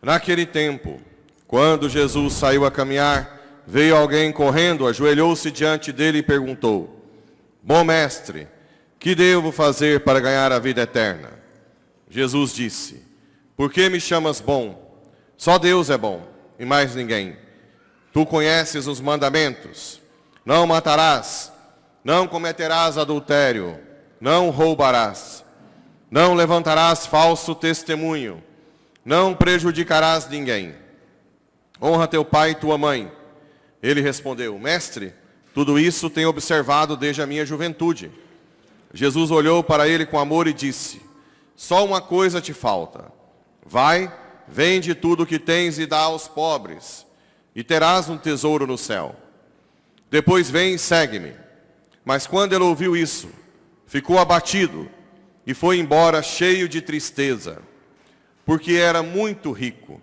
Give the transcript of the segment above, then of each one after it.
Naquele tempo, quando Jesus saiu a caminhar, veio alguém correndo, ajoelhou-se diante dele e perguntou: Bom mestre, que devo fazer para ganhar a vida eterna? Jesus disse: Por que me chamas bom? Só Deus é bom, e mais ninguém. Tu conheces os mandamentos: não matarás, não cometerás adultério, não roubarás, não levantarás falso testemunho, não prejudicarás ninguém. Honra teu pai e tua mãe. Ele respondeu: Mestre, tudo isso tenho observado desde a minha juventude. Jesus olhou para ele com amor e disse: Só uma coisa te falta. Vai, vende tudo o que tens e dá aos pobres, e terás um tesouro no céu. Depois vem e segue-me. Mas quando ele ouviu isso, ficou abatido e foi embora cheio de tristeza, porque era muito rico.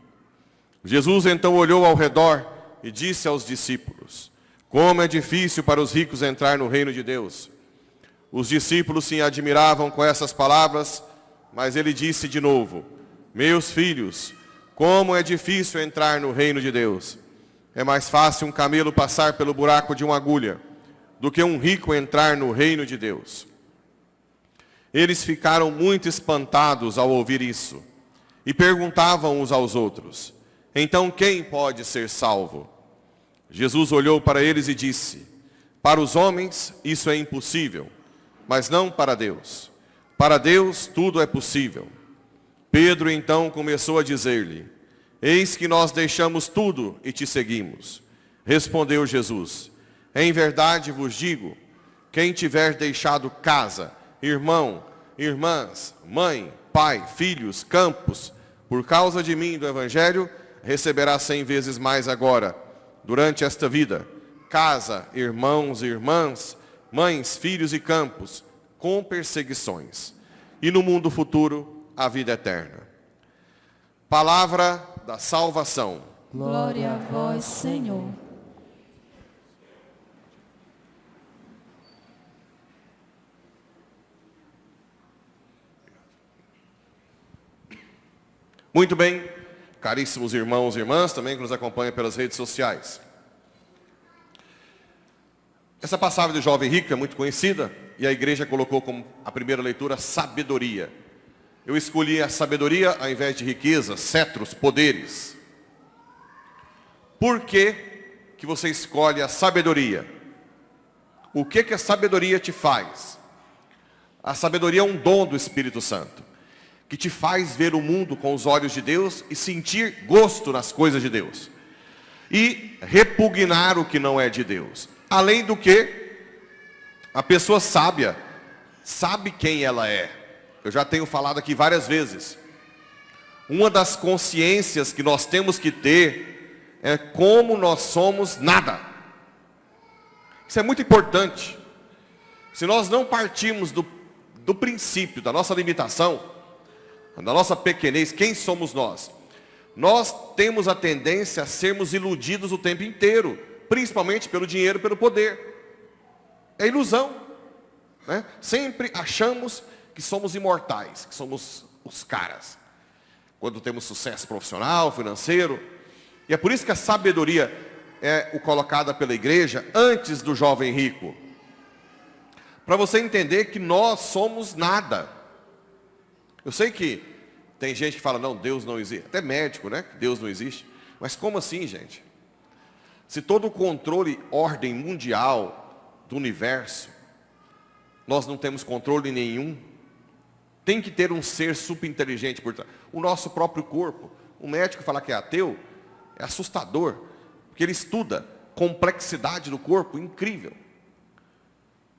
Jesus então olhou ao redor e disse aos discípulos: Como é difícil para os ricos entrar no reino de Deus. Os discípulos se admiravam com essas palavras, mas ele disse de novo: Meus filhos, como é difícil entrar no reino de Deus. É mais fácil um camelo passar pelo buraco de uma agulha do que um rico entrar no reino de Deus. Eles ficaram muito espantados ao ouvir isso e perguntavam uns aos outros: Então quem pode ser salvo? Jesus olhou para eles e disse: Para os homens isso é impossível, mas não para Deus. Para Deus tudo é possível. Pedro então começou a dizer-lhe: Eis que nós deixamos tudo e te seguimos. Respondeu Jesus: Em verdade vos digo, quem tiver deixado casa, irmão, irmãs, mãe, pai, filhos, campos, por causa de mim e do Evangelho, receberá 100 vezes mais agora, durante esta vida, casa, irmãos e irmãs, mães, filhos e campos, com perseguições. E no mundo futuro, a vida eterna. Palavra da salvação. Glória a vós, Senhor. Muito bem, caríssimos irmãos e irmãs, também que nos acompanham pelas redes sociais. Essa passagem do jovem rico é muito conhecida e a igreja colocou como a primeira leitura sabedoria. Eu escolhi a sabedoria ao invés de riqueza, cetros, poderes. Por que que você escolhe a sabedoria? O que a sabedoria te faz? A sabedoria é um dom do Espírito Santo, que te faz ver o mundo com os olhos de Deus e sentir gosto nas coisas de Deus. E repugnar o que não é de Deus. Além do que, a pessoa sábia sabe quem ela é. Eu já tenho falado aqui várias vezes. Uma das consciências que nós temos que ter é como nós somos nada. Isso é muito importante. Se nós não partirmos do princípio, da nossa limitação, da nossa pequenez, quem somos nós? Nós temos a tendência a sermos iludidos o tempo inteiro, principalmente pelo dinheiro e pelo poder. É ilusão, né? Sempre achamos que somos imortais, que somos os caras, quando temos sucesso profissional, financeiro. E é por isso que a sabedoria é colocada pela igreja antes do jovem rico, para você entender que nós somos nada. Eu sei que tem gente que fala: não, Deus não existe, até médico, né, que Deus não existe. Mas como assim, gente? Se todo o controle, ordem mundial do universo, nós não temos controle nenhum. Tem que ter um ser super inteligente por trás. O nosso próprio corpo. O médico falar que é ateu é assustador, porque ele estuda complexidade do corpo incrível.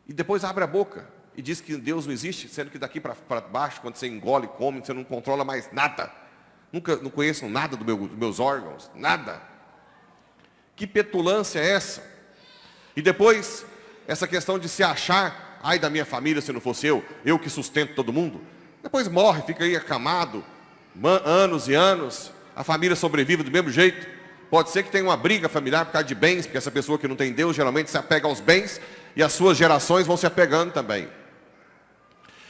E depois abre a boca e diz que Deus não existe, sendo que daqui para baixo, quando você engole, come, você não controla mais nada. Não conheço nada dos meus órgãos, nada. Que petulância é essa? E depois, essa questão de se achar ai da minha família se não fosse eu que sustento todo mundo. Depois morre, fica aí acamado, anos e anos, a família sobrevive do mesmo jeito. Pode ser que tenha uma briga familiar por causa de bens, porque essa pessoa que não tem Deus geralmente se apega aos bens, e as suas gerações vão se apegando também.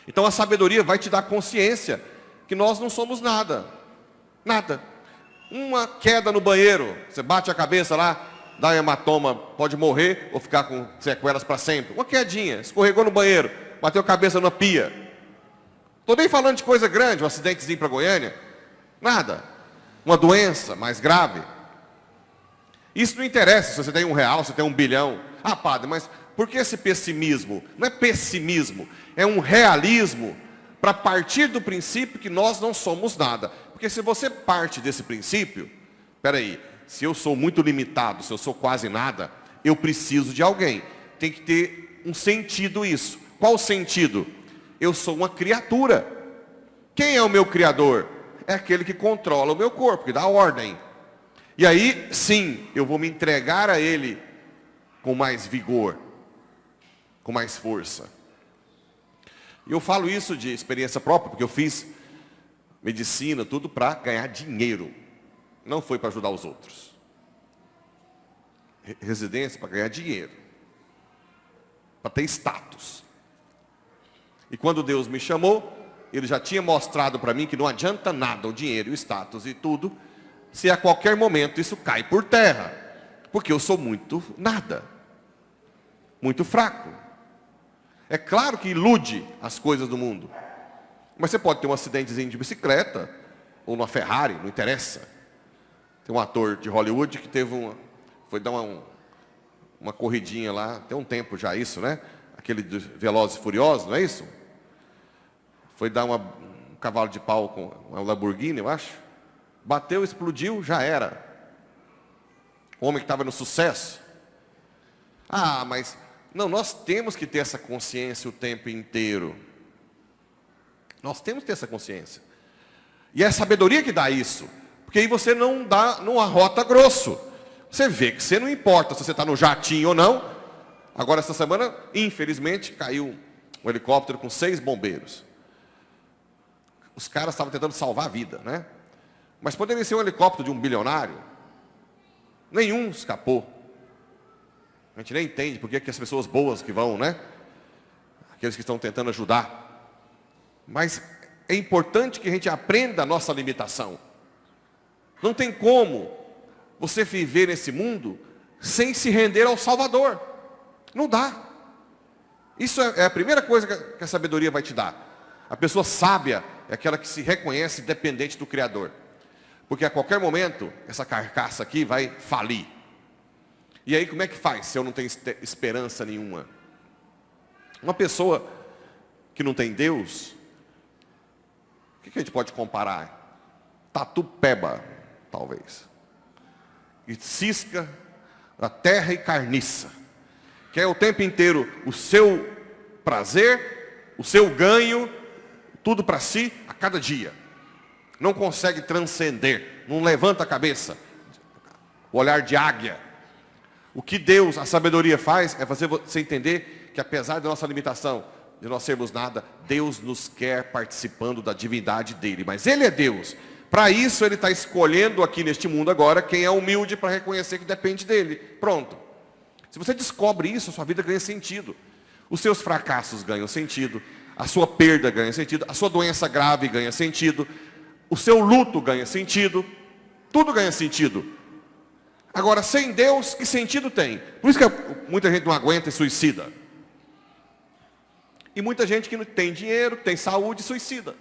Então a sabedoria vai te dar consciência que nós não somos nada. Nada. Uma queda no banheiro, você bate a cabeça lá, dá um hematoma, pode morrer ou ficar com sequelas para sempre. Uma quedinha, escorregou no banheiro, bateu a cabeça na pia. Estou nem falando de coisa grande, um acidentezinho para Goiânia. Nada. Uma doença mais grave. Isso não interessa se você tem R$1, se tem 1 bilhão. Ah, padre, mas por que esse pessimismo? Não é pessimismo, é um realismo para partir do princípio que nós não somos nada. Porque se você parte desse princípio, peraí, se eu sou muito limitado, se eu sou quase nada, eu preciso de alguém. Tem que ter um sentido isso. Qual o sentido? Eu sou uma criatura. Quem é o meu criador? É aquele que controla o meu corpo, que dá ordem. E aí, sim, eu vou me entregar a Ele com mais vigor, com mais força. E eu falo isso de experiência própria, porque eu fiz medicina, tudo para ganhar dinheiro. Não foi para ajudar os outros. Residência para ganhar dinheiro. Para ter status. E quando Deus me chamou, Ele já tinha mostrado para mim que não adianta nada o dinheiro, o status e tudo, se a qualquer momento isso cai por terra. Porque eu sou muito nada. Muito fraco. É claro que ilude as coisas do mundo. Mas você pode ter um acidentezinho de bicicleta, ou numa Ferrari, não interessa. Tem um ator de Hollywood que foi dar uma corridinha lá, tem um tempo já isso, né? Aquele dos Velozes e Furiosos, não é isso? Foi dar um cavalo de pau com uma Lamborghini, eu acho. Bateu, explodiu, já era. O homem que estava no sucesso. Ah, mas... Não, nós temos que ter essa consciência o tempo inteiro. Nós temos que ter essa consciência. E é a sabedoria que dá isso. Porque aí você não arrota grosso. Você vê que você não importa se você está no jatinho ou não. Agora, essa semana, infelizmente, caiu um helicóptero com 6 bombeiros. Os caras estavam tentando salvar a vida, né? Mas poderia ser um helicóptero de um bilionário. Nenhum escapou. A gente nem entende porque que as pessoas boas que vão, né? Aqueles que estão tentando ajudar. Mas é importante que a gente aprenda a nossa limitação. Não tem como você viver nesse mundo sem se render ao Salvador. Não dá. Isso é a primeira coisa que a sabedoria vai te dar. A pessoa sábia é aquela que se reconhece dependente do Criador. Porque a qualquer momento, essa carcaça aqui vai falir. E aí como é que faz se eu não tenho esperança nenhuma? Uma pessoa que não tem Deus, o que a gente pode comparar? Tatu-peba, talvez. E cisca da terra e carniça. Quer o tempo inteiro o seu prazer, o seu ganho, tudo para si, a cada dia. Não consegue transcender, não levanta a cabeça. O olhar de águia. O que Deus, a sabedoria faz, é fazer você entender que apesar da nossa limitação, de nós sermos nada, Deus nos quer participando da divindade dEle. Mas Ele é Deus. Para isso Ele está escolhendo aqui neste mundo agora quem é humilde para reconhecer que depende dEle. Pronto. Se você descobre isso, a sua vida ganha sentido. Os seus fracassos ganham sentido. A sua perda ganha sentido. A sua doença grave ganha sentido. O seu luto ganha sentido. Tudo ganha sentido. Agora, sem Deus, que sentido tem? Por isso que muita gente não aguenta e suicida. E muita gente que não tem dinheiro, tem saúde, suicida.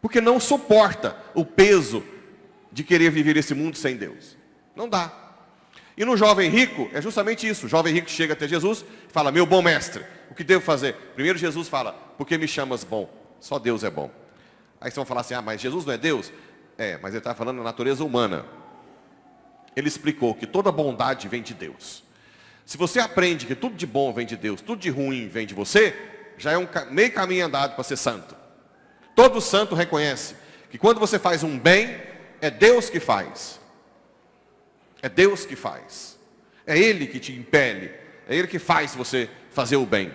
Porque não suporta o peso de querer viver esse mundo sem Deus. Não dá. E no jovem rico, é justamente isso. O jovem rico chega até Jesus e fala, meu bom mestre, o que devo fazer? Primeiro Jesus fala, por que me chamas bom? Só Deus é bom. Aí vocês vão falar assim, ah, mas Jesus não é Deus? É, mas ele está falando da natureza humana. Ele explicou que toda bondade vem de Deus. Se você aprende que tudo de bom vem de Deus, tudo de ruim vem de você, já é meio caminho andado para ser santo. Todo santo reconhece que quando você faz um bem, é Deus que faz. É Deus que faz. É Ele que te impele. É Ele que faz você fazer o bem.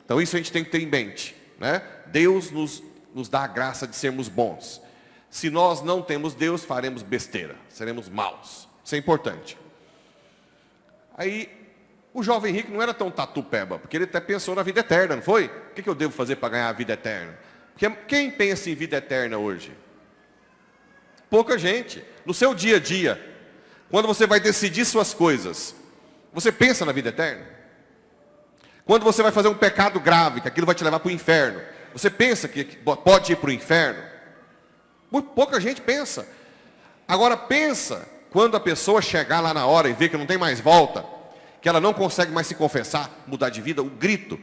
Então isso a gente tem que ter em mente, né? Deus nos dá a graça de sermos bons. Se nós não temos Deus, faremos besteira, seremos maus. Isso é importante. Aí, o jovem rico não era tão tatu-peba, porque ele até pensou na vida eterna, não foi? O que eu devo fazer para ganhar a vida eterna? Porque quem pensa em vida eterna hoje? Pouca gente. No seu dia a dia, quando você vai decidir suas coisas, você pensa na vida eterna? Quando você vai fazer um pecado grave, que aquilo vai te levar para o inferno, você pensa que pode ir para o inferno? Muito pouca gente pensa. Agora pensa, quando a pessoa chegar lá na hora e ver que não tem mais volta, que ela não consegue mais se confessar, mudar de vida, o grito.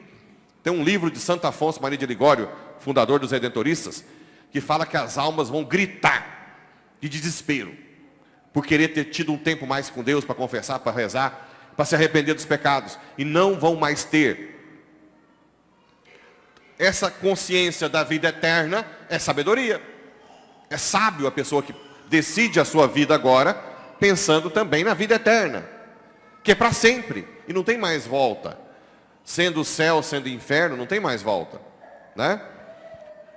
Tem um livro de Santo Afonso Maria de Ligório, fundador dos Redentoristas, que fala que as almas vão gritar de desespero, por querer ter tido um tempo mais com Deus para confessar, para rezar, para se arrepender dos pecados, e não vão mais ter. Essa consciência da vida eterna é sabedoria. É sábio a pessoa que decide a sua vida agora, pensando também na vida eterna, que é para sempre, e não tem mais volta. Sendo o céu, sendo o inferno, não tem mais volta, né?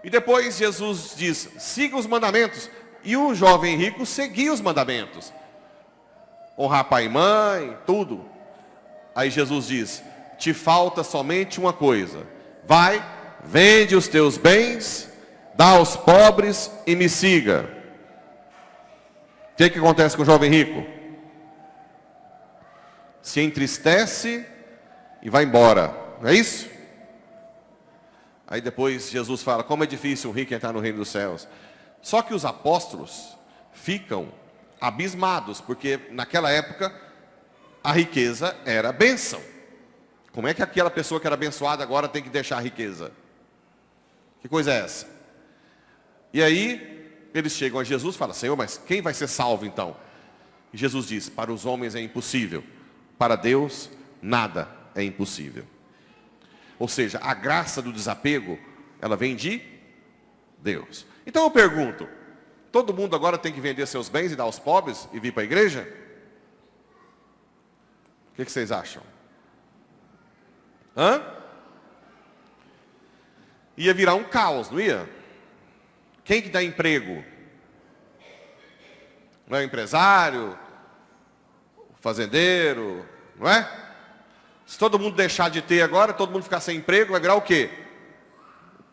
E depois Jesus diz, siga os mandamentos. E o jovem rico seguia os mandamentos. Honrar pai e mãe, tudo. Aí Jesus diz, te falta somente uma coisa. Vai, vende os teus bens, dá aos pobres e me siga. O que acontece com o jovem rico? Se entristece e vai embora. Não é isso? Aí depois Jesus fala, como é difícil um rico entrar no reino dos céus. Só que os apóstolos ficam abismados, porque naquela época a riqueza era bênção. Como é que aquela pessoa que era abençoada agora tem que deixar a riqueza? Que coisa é essa? E aí eles chegam a Jesus e falam, Senhor, mas quem vai ser salvo então? E Jesus diz, para os homens é impossível, para Deus nada é impossível. Ou seja, a graça do desapego, ela vem de Deus. Então eu pergunto, todo mundo agora tem que vender seus bens e dar aos pobres e vir para a igreja? O que vocês acham? Ia virar um caos, não ia? Quem que dá emprego? Não é o empresário? O fazendeiro? Não é? Se todo mundo deixar de ter agora, todo mundo ficar sem emprego, vai virar o quê?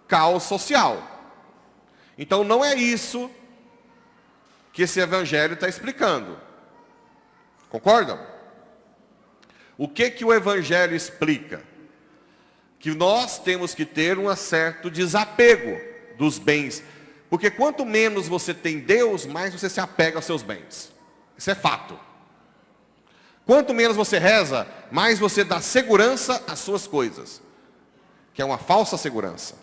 Caos social. Então não é isso que esse evangelho está explicando. Concordam? O que o evangelho explica? Que nós temos que ter um certo desapego dos bens. Porque quanto menos você tem Deus, mais você se apega aos seus bens. Isso é fato. Quanto menos você reza, mais você dá segurança às suas coisas. Que é uma falsa segurança.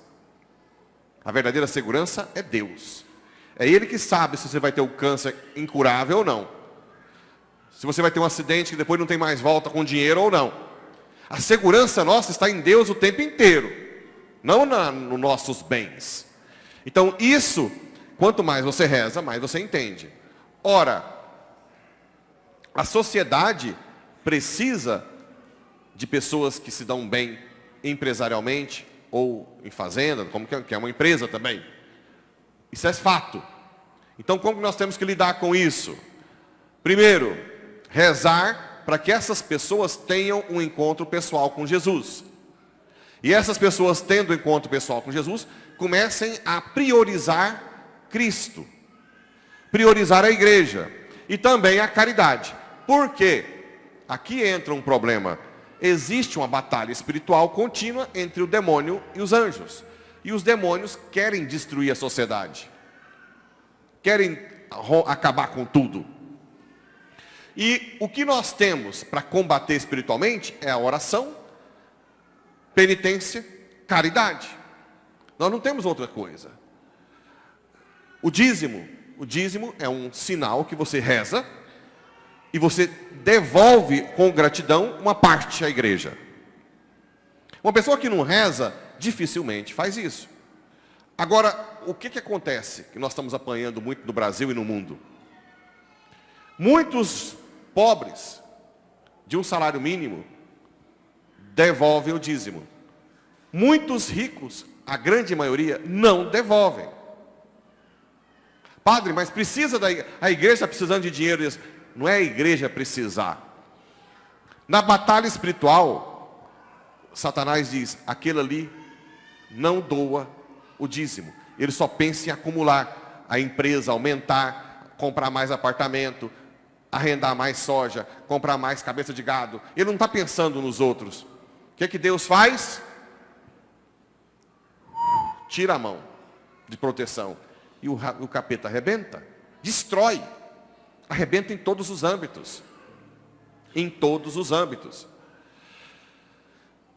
A verdadeira segurança é Deus. É Ele que sabe se você vai ter o câncer incurável ou não. Se você vai ter um acidente que depois não tem mais volta com dinheiro ou não. A segurança nossa está em Deus o tempo inteiro. Não nos nossos bens. Então isso, quanto mais você reza, mais você entende. Ora, a sociedade precisa de pessoas que se dão bem empresarialmente ou em fazenda, como que é uma empresa também. Isso é fato. Então como que nós temos que lidar com isso? Primeiro, rezar para que essas pessoas tenham um encontro pessoal com Jesus. E essas pessoas tendo um encontro pessoal com Jesus, comecem a priorizar Cristo. Priorizar a igreja. E também a caridade. Por quê? Aqui entra um problema. Existe uma batalha espiritual contínua entre o demônio e os anjos. E os demônios querem destruir a sociedade. Querem acabar com tudo. E o que nós temos para combater espiritualmente é a oração, penitência, caridade. Nós não temos outra coisa. O dízimo é um sinal que você reza e você devolve com gratidão uma parte à igreja. Uma pessoa que não reza, dificilmente faz isso. Agora, o que acontece? Que nós estamos apanhando muito no Brasil e no mundo. Muitos pobres, de um salário mínimo, devolvem o dízimo. Muitos ricos, a grande maioria, não devolvem. Padre, mas a igreja está precisando de dinheiro. Não é a igreja precisar. Na batalha espiritual, Satanás diz, aquele ali não doa o dízimo. Ele só pensa em acumular, a empresa aumentar, comprar mais apartamento, arrendar mais soja, comprar mais cabeça de gado. Ele não está pensando nos outros. O que Deus faz? Tira a mão de proteção. E o capeta arrebenta, destrói, arrebenta em todos os âmbitos. Em todos os âmbitos.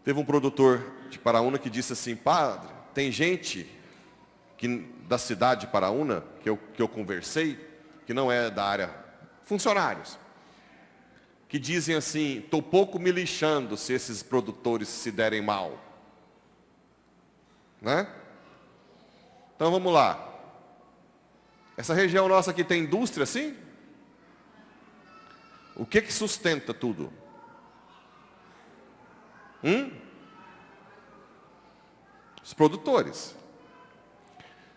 Teve um produtor de Paraúna que disse assim, padre, tem gente da cidade de Paraúna, que eu conversei, que não é da área, funcionários, que dizem assim, estou pouco me lixando se esses produtores se derem mal. Né? Então vamos lá. Essa região nossa aqui tem indústria, sim? O que sustenta tudo? Os produtores.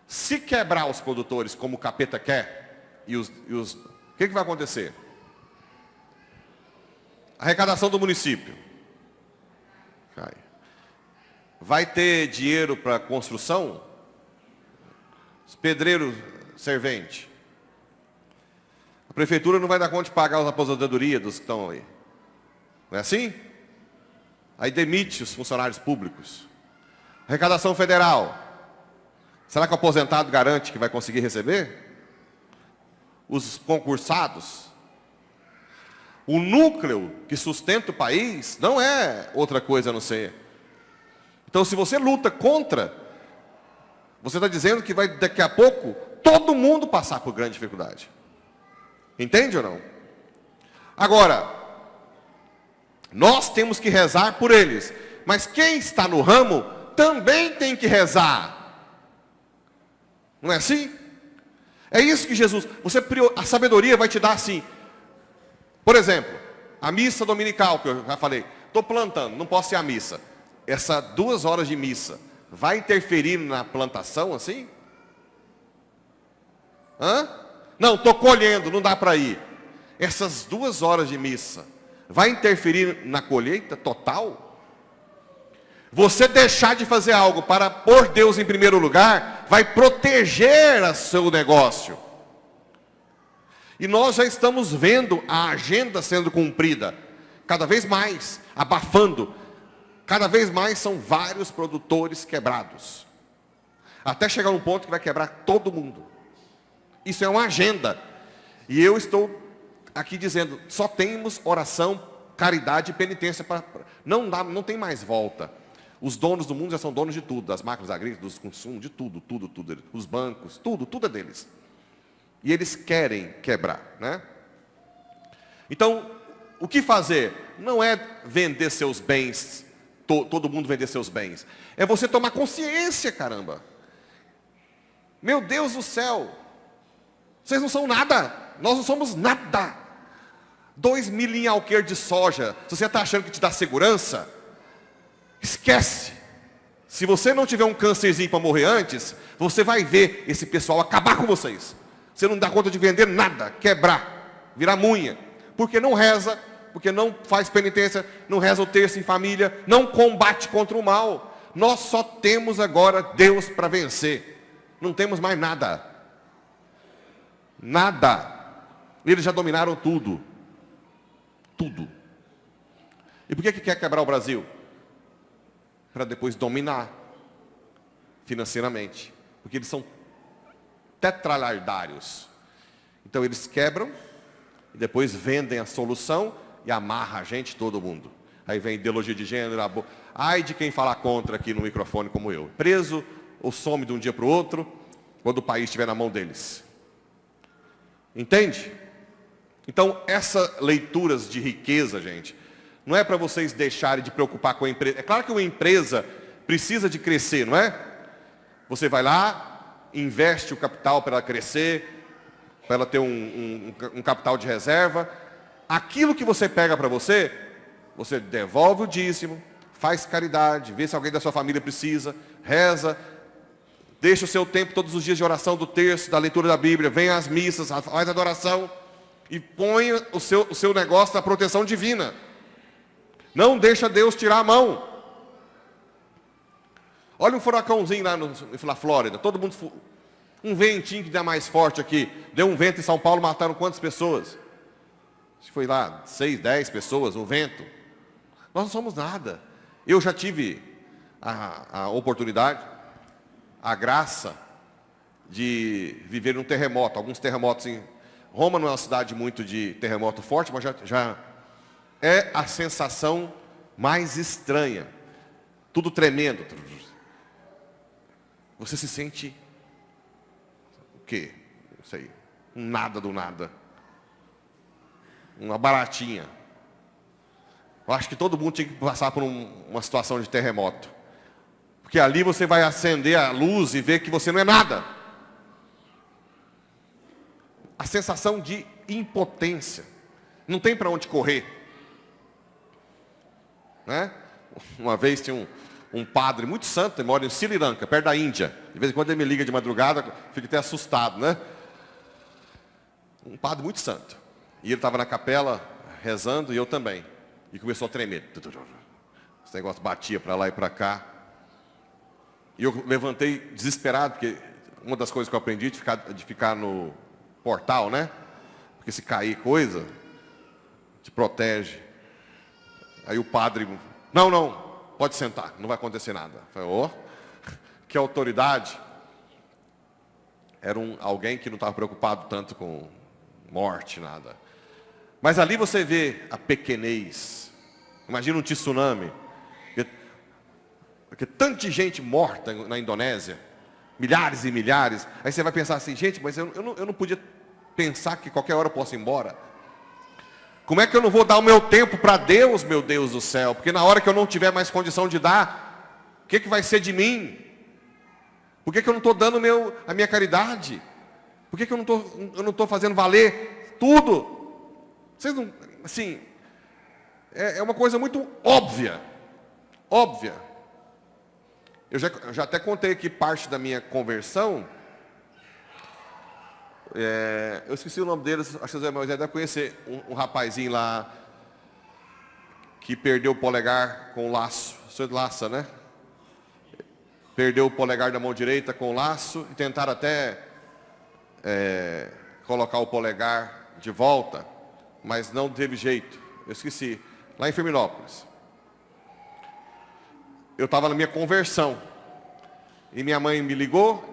Se quebrar os produtores como o capeta quer, o que vai acontecer? Arrecadação do município. Cai. Vai ter dinheiro para construção? Os pedreiros serventes. A prefeitura não vai dar conta de pagar as aposentadorias dos que estão aí. Não é assim? Aí demite os funcionários públicos. Arrecadação federal. Será que o aposentado garante que vai conseguir receber? Os concursados. O núcleo que sustenta o país não é outra coisa a não ser. Então, se você luta contra, você está dizendo que vai daqui a pouco todo mundo passar por grande dificuldade. Entende ou não? Agora, nós temos que rezar por eles. Mas quem está no ramo também tem que rezar. Não é assim? É isso que Jesus... a sabedoria vai te dar assim. Por exemplo, a missa dominical, que eu já falei. Estou plantando, não posso ir à missa. Essas 2 horas de missa vai interferir na plantação assim? Não, estou colhendo, não dá para ir. Essas 2 horas de missa vai interferir na colheita total? Você deixar de fazer algo para pôr Deus em primeiro lugar, vai proteger o seu negócio. E nós já estamos vendo a agenda sendo cumprida, cada vez mais, abafando. Cada vez mais são vários produtores quebrados. Até chegar um ponto que vai quebrar todo mundo. Isso é uma agenda. E eu estou aqui dizendo, só temos oração, caridade e penitência. Não tem mais volta. Os donos do mundo já são donos de tudo. Das máquinas agrícolas, dos consumos, de tudo. Os bancos, tudo é deles. E eles querem quebrar, né? Então, o que fazer? Não é vender seus bens, todo mundo vender seus bens. É você tomar consciência, caramba. Meu Deus do céu. Vocês não são nada. Nós não somos nada. 2 milhinhos alqueire de soja. Se você está achando que te dá segurança, esquece. Se você não tiver um câncerzinho para morrer antes, você vai ver esse pessoal acabar com vocês. Você não dá conta de vender nada, quebrar, virar munha. Porque não reza, porque não faz penitência, não reza o terço em família, não combate contra o mal. Nós só temos agora Deus para vencer. Não temos mais nada. Nada. Eles já dominaram tudo. Tudo. E por que quer quebrar o Brasil? Para depois dominar financeiramente. Porque eles são tetralardários. Então eles quebram e depois vendem a solução e amarra a gente, todo mundo. Aí vem ideologia de gênero. Ai de quem falar contra aqui no microfone como eu. Preso ou some de um dia para o outro, quando o país estiver na mão deles. Entende? Então, essas leituras de riqueza, gente, não é para vocês deixarem de preocupar com a empresa. É claro que uma empresa precisa de crescer, não é? Você vai lá, investe o capital para ela crescer, para ela ter um capital de reserva. Aquilo que você pega para você, você devolve o dízimo, faz caridade, vê se alguém da sua família precisa, reza, deixa o seu tempo todos os dias de oração do terço, da leitura da Bíblia, vem às missas, faz adoração e põe o seu negócio na proteção divina. Não deixa Deus tirar a mão. Olha um furacãozinho lá na Flórida, todo mundo, um ventinho que dá mais forte aqui, deu um vento em São Paulo, mataram quantas pessoas? Acho que foi lá, 6, 10 pessoas, um vento. Nós não somos nada. Eu já tive a oportunidade, a graça de viver num terremoto, alguns terremotos em Roma não é uma cidade muito de terremoto forte, mas já é a sensação mais estranha. Tudo tremendo. Você se sente o quê? Não sei, um nada do nada. Uma baratinha. Eu acho que todo mundo tinha que passar por uma situação de terremoto. Porque ali você vai acender a luz e ver que você não é nada. A sensação de impotência. Não tem para onde correr. Né? Uma vez tinha um padre muito santo, ele mora em Sri Lanka, perto da Índia. De vez em quando ele me liga de madrugada, fico até assustado, né? Um padre muito santo. E ele estava na capela rezando e eu também. E começou a tremer. Esse negócio batia para lá e para cá. E eu levantei desesperado, porque uma das coisas que eu aprendi de ficar no portal, né? Porque se cair coisa, te protege. Aí o padre, não, pode sentar, não vai acontecer nada. Eu falei, que autoridade. Era alguém que não estava preocupado tanto com morte, nada. Mas ali você vê a pequenez. Imagina um tsunami. Porque tanta gente morta na Indonésia. Milhares e milhares. Aí você vai pensar assim, gente, mas eu não podia pensar que qualquer hora eu posso ir embora. Como é que eu não vou dar o meu tempo para Deus, meu Deus do céu? Porque na hora que eu não tiver mais condição de dar, o que vai ser de mim? Por que eu não estou dando a minha caridade? Por que eu não estou fazendo valer tudo? Vocês não, assim, é uma coisa muito óbvia. Óbvia. Eu já até contei aqui parte da minha conversão. Eu esqueci o nome deles, acho que o Zé Moisés deve conhecer. Um rapazinho lá que perdeu o polegar com o laço. O senhor laça, né? Perdeu o polegar da mão direita com o laço e tentaram até colocar o polegar de volta, mas não teve jeito. Eu esqueci. Lá em Firminópolis. Eu estava na minha conversão. E minha mãe me ligou,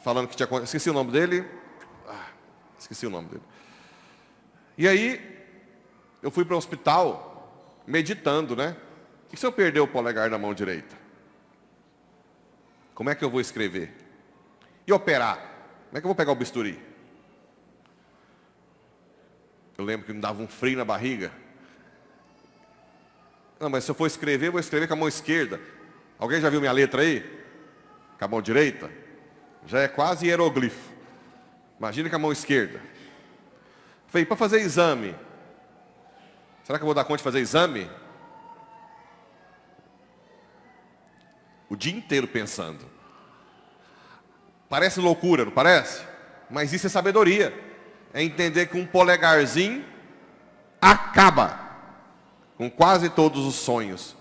falando que tinha acontecido. Esqueci o nome dele. Esqueci o nome dele. E aí, eu fui para o hospital, meditando, né? E se eu perder o polegar da mão direita? Como é que eu vou escrever? E operar? Como é que eu vou pegar o bisturi? Eu lembro que me dava um frio na barriga. Não, mas se eu for escrever, eu vou escrever com a mão esquerda. Alguém já viu minha letra aí? Com a mão direita? Já é quase hieroglifo. Imagina com a mão esquerda. Falei, para fazer exame. Será que eu vou dar conta de fazer exame? O dia inteiro pensando. Parece loucura, não parece? Mas isso é sabedoria. É entender que um polegarzinho acaba com quase todos os sonhos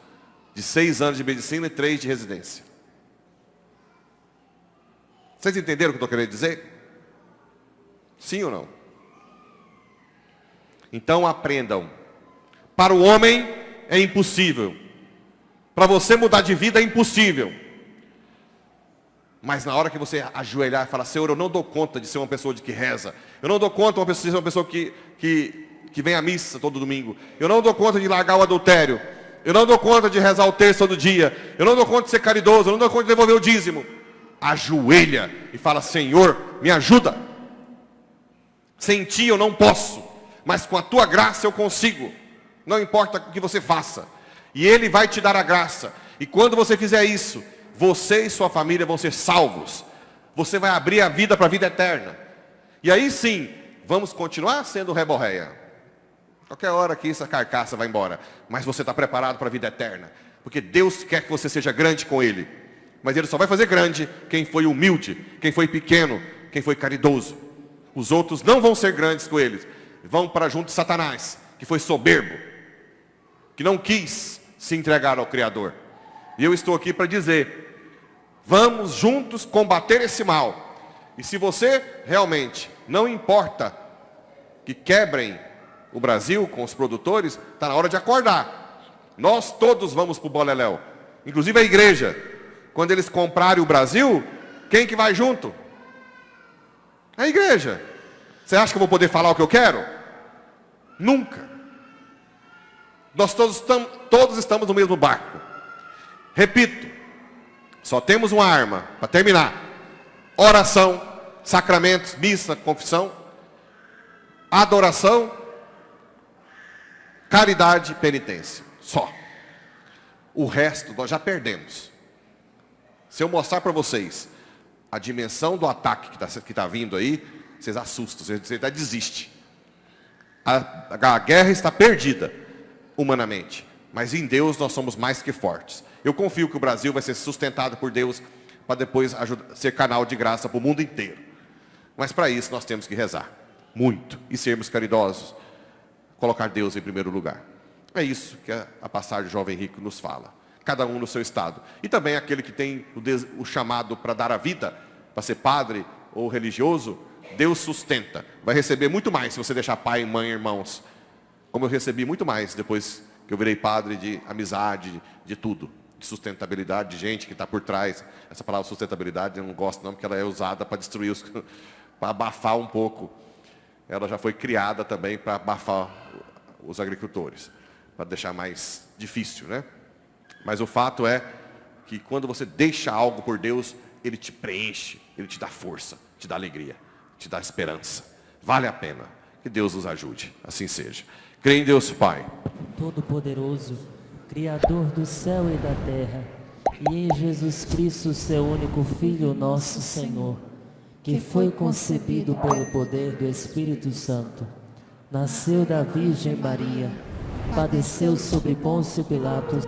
de 6 anos de medicina e 3 de residência. Vocês entenderam o que eu estou querendo dizer? Sim ou não? Então aprendam. Para o homem é impossível. Para você mudar de vida é impossível. Mas na hora que você ajoelhar e falar, Senhor, eu não dou conta de ser uma pessoa de que reza. Eu não dou conta de ser uma pessoa que vem à missa todo domingo. Eu não dou conta de largar o adultério. Eu não dou conta de rezar o terço todo dia. Eu não dou conta de ser caridoso. Eu não dou conta de devolver o dízimo. Ajoelha e fala, Senhor, me ajuda. Sem ti eu não posso. Mas com a tua graça eu consigo. Não importa o que você faça. E Ele vai te dar a graça. E quando você fizer isso, você e sua família vão ser salvos. Você vai abrir a vida para a vida eterna. E aí sim, vamos continuar sendo reborréia. Qualquer hora que essa carcaça vai embora. Mas você está preparado para a vida eterna. Porque Deus quer que você seja grande com Ele. Mas Ele só vai fazer grande quem foi humilde, quem foi pequeno, quem foi caridoso. Os outros não vão ser grandes com eles. Vão para junto de Satanás, que foi soberbo, que não quis se entregar ao Criador. E eu estou aqui para dizer, vamos juntos combater esse mal. E se você realmente não importa que quebrem o Brasil com os produtores, está na hora de acordar. Nós todos vamos para o Beleléu, inclusive a igreja. Quando eles comprarem o Brasil, quem que vai junto? A igreja. Você acha que eu vou poder falar o que eu quero? Nunca. Nós todos estamos no mesmo barco. Repito, só temos uma arma para terminar: oração, sacramentos, missa, confissão, adoração, caridade e penitência. Só. O resto nós já perdemos. Se eu mostrar para vocês a dimensão do ataque que está vindo aí, vocês assustam, você até desiste. A guerra está perdida, humanamente. Mas em Deus nós somos mais que fortes. Eu confio que o Brasil vai ser sustentado por Deus, para depois ser canal de graça para o mundo inteiro. Mas para isso nós temos que rezar muito e sermos caridosos. Colocar Deus em primeiro lugar. É isso que a passagem Jovem Rico nos fala. Cada um no seu estado. E também aquele que tem o chamado para dar a vida, para ser padre ou religioso, Deus sustenta. Vai receber muito mais se você deixar pai, mãe, irmãos. Como eu recebi muito mais depois que eu virei padre, de amizade, de tudo. De sustentabilidade, de gente que está por trás. Essa palavra sustentabilidade eu não gosto não, porque ela é usada para destruir, para abafar um pouco. Ela já foi criada também para abafar os agricultores, para deixar mais difícil, né? Mas o fato é que quando você deixa algo por Deus, Ele te preenche, Ele te dá força, te dá alegria, te dá esperança. Vale a pena. Que Deus nos ajude, assim seja. Creio em Deus Pai Todo-Poderoso, Criador do céu e da terra, e em Jesus Cristo, seu único Filho, nosso Senhor, que foi concebido pelo poder do Espírito Santo, nasceu da Virgem Maria, padeceu sob Pôncio Pilatos,